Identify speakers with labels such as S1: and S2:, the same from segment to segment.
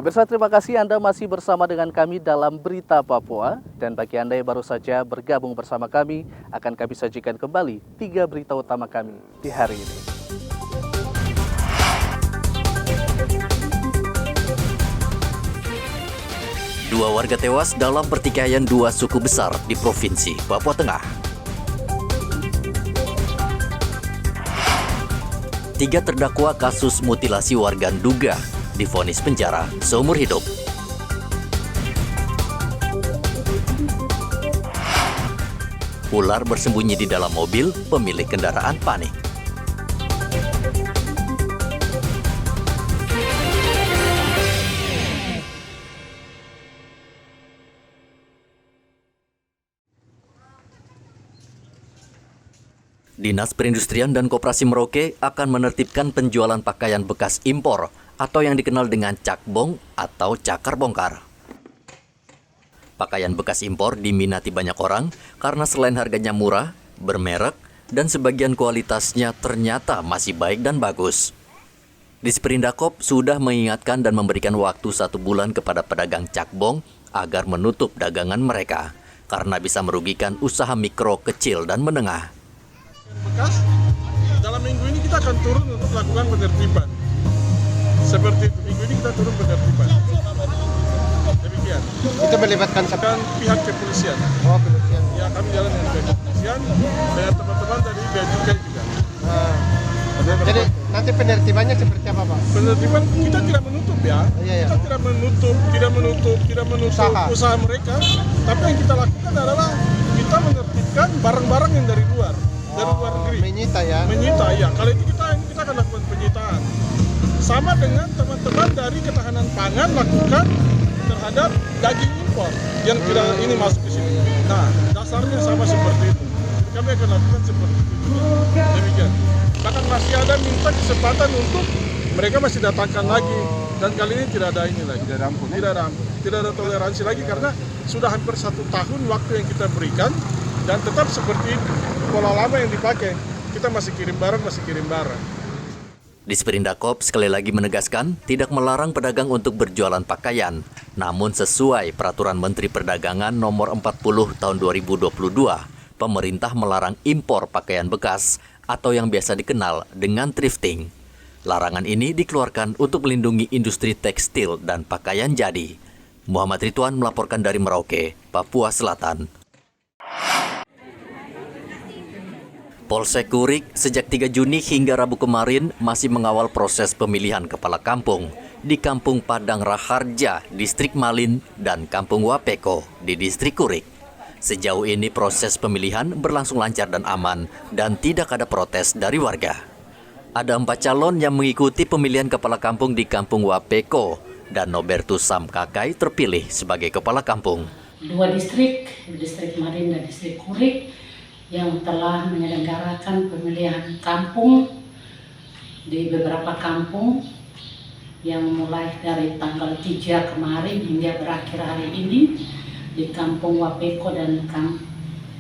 S1: Pemirsa, terima kasih Anda masih bersama dengan kami dalam Berita Papua. Dan bagi Anda yang baru saja bergabung bersama kami, akan kami sajikan kembali 3 berita utama kami di hari ini.
S2: Dua warga tewas dalam pertikaian dua suku besar di Provinsi Papua Tengah. 3 terdakwa kasus mutilasi warga Nduga divonis penjara seumur hidup. Ular bersembunyi di dalam mobil, pemilik kendaraan panik. Dinas Perindustrian dan Koperasi Merauke akan menertibkan penjualan pakaian bekas impor atau yang dikenal dengan cakbong atau cakar bongkar. Pakaian bekas impor diminati banyak orang karena selain harganya murah, bermerek, dan sebagian kualitasnya ternyata masih baik dan bagus. Disperindakop sudah mengingatkan dan memberikan waktu 1 bulan kepada pedagang cakbong agar menutup dagangan mereka karena bisa merugikan usaha mikro, kecil, dan menengah.
S3: Bekas, dalam minggu ini kita akan turun untuk melakukan penertiban. Seperti itu, minggu ini kita turun penertiban. Demikian.
S4: Itu melibatkan
S3: pihak kepolisian.
S4: Oh, kepolisian.
S3: Ya, kami jalan dengan pihak kepolisian dengan teman-teman dari Bea Cukai juga.
S4: Jadi nanti penertibannya seperti apa, Pak?
S3: Penertiban kita tidak menutup ya.
S4: Iya.
S3: Kita tidak menutup usaha mereka. Tapi yang kita lakukan adalah kita menertibkan barang-barang yang dari luar. Dari luar negeri. Menyita ya. Kali ini kita akan lakukan penyitaan. Sama dengan teman-teman dari ketahanan pangan lakukan terhadap daging impor yang tidak ini masuk ke sini. Nah, dasarnya sama seperti itu. Kami akan lakukan seperti itu. Demikian. Bahkan masih ada minta kesempatan untuk mereka masih datangkan lagi. Dan kali ini tidak ada ini lagi. Tidak ada toleransi lagi karena sudah hampir 1 tahun waktu yang kita berikan dan tetap seperti itu. Pola lama yang dipakai, kita masih kirim barang.
S2: Disperindakop sekali lagi menegaskan tidak melarang pedagang untuk berjualan pakaian, namun sesuai Peraturan Menteri Perdagangan Nomor 40 Tahun 2022, pemerintah melarang impor pakaian bekas atau yang biasa dikenal dengan thrifting. Larangan ini dikeluarkan untuk melindungi industri tekstil dan pakaian jadi. Muhammad Ridwan melaporkan dari Merauke, Papua Selatan. Polsek Kurik sejak 3 Juni hingga Rabu kemarin masih mengawal proses pemilihan kepala kampung di Kampung Padang Raharja, Distrik Malin, dan Kampung Wapeko di Distrik Kurik. Sejauh ini proses pemilihan berlangsung lancar dan aman dan tidak ada protes dari warga. Ada 4 calon yang mengikuti pemilihan kepala kampung di Kampung Wapeko dan Nobertus Samkakai terpilih sebagai kepala kampung.
S5: 2 distrik, Distrik Malin dan Distrik Kurik, yang telah menyelenggarakan pemilihan kampung di beberapa kampung yang mulai dari tanggal 3 kemarin hingga berakhir hari ini di Kampung Wapeko dan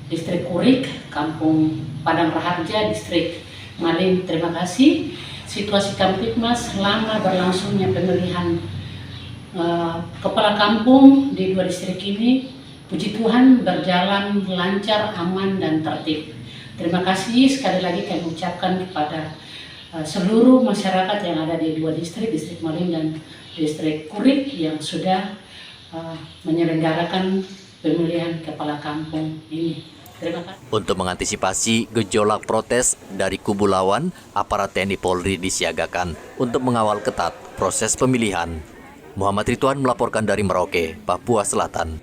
S5: Distrik Kurik, Kampung Padang Raharja, Distrik Malin. Terima kasih. Situasi Kamtipmas selama berlangsungnya pemilihan kepala kampung di 2 distrik ini, puji Tuhan berjalan lancar, aman, dan tertib. Terima kasih sekali lagi kami ucapkan kepada seluruh masyarakat yang ada di 2 distrik, Distrik Malin dan Distrik Kurik yang sudah menyelenggarakan pemilihan kepala kampung ini. Terima kasih.
S2: Untuk mengantisipasi gejolak protes dari kubu lawan, aparat TNI Polri disiagakan untuk mengawal ketat proses pemilihan. Muhammad Ridwan melaporkan dari Merauke, Papua Selatan.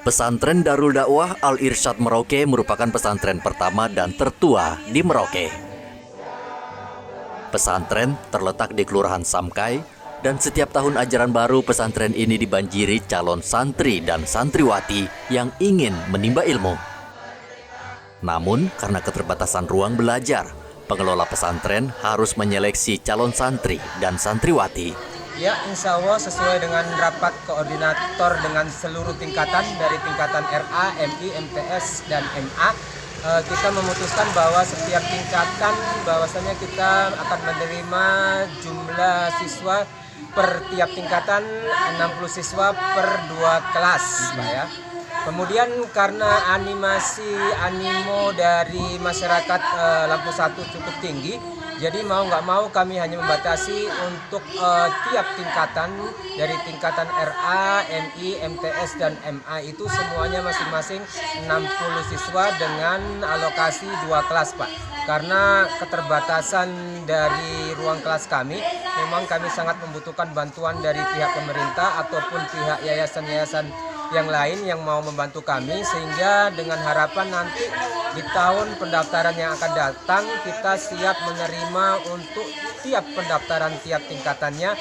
S2: Pesantren Darul Dakwah Al-Irsyad Merauke merupakan pesantren pertama dan tertua di Merauke. Pesantren terletak di Kelurahan Samkai dan setiap tahun ajaran baru pesantren ini dibanjiri calon santri dan santriwati yang ingin menimba ilmu. Namun karena keterbatasan ruang belajar, pengelola pesantren harus menyeleksi calon santri dan santriwati.
S6: Ya, insya Allah sesuai dengan rapat koordinator dengan seluruh tingkatan dari tingkatan RA, MI, MTS, dan MA. kita memutuskan bahwa setiap tingkatan bahwasanya kita akan menerima jumlah siswa per tiap tingkatan 60 siswa per 2 kelas, Pak ya. Kemudian karena animo dari masyarakat Lampung 1 cukup tinggi, jadi mau nggak mau kami hanya membatasi untuk tiap tingkatan dari tingkatan RA, MI, MTS, dan MA itu semuanya masing-masing 60 siswa dengan alokasi 2 kelas, Pak. Karena keterbatasan dari ruang kelas kami, memang kami sangat membutuhkan bantuan dari pihak pemerintah ataupun pihak yayasan-yayasan yang lain yang mau membantu kami, sehingga dengan harapan nanti di tahun pendaftaran yang akan datang kita siap menerima untuk tiap pendaftaran tiap tingkatannya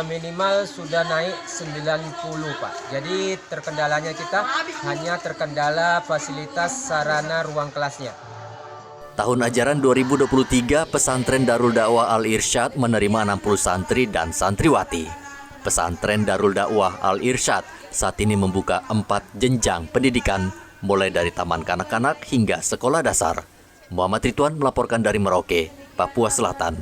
S6: minimal sudah naik 90, Pak. Jadi terkendalanya kita hanya terkendala fasilitas sarana ruang kelasnya.
S2: Tahun ajaran 2023, Pesantren Darul Dakwah Al-Irsyad menerima 60 santri dan santriwati. Pesantren Darul Dakwah Al-Irsyad saat ini membuka 4 jenjang pendidikan, mulai dari taman kanak-kanak hingga sekolah dasar. Muhammad Ridwan melaporkan dari Merauke, Papua Selatan.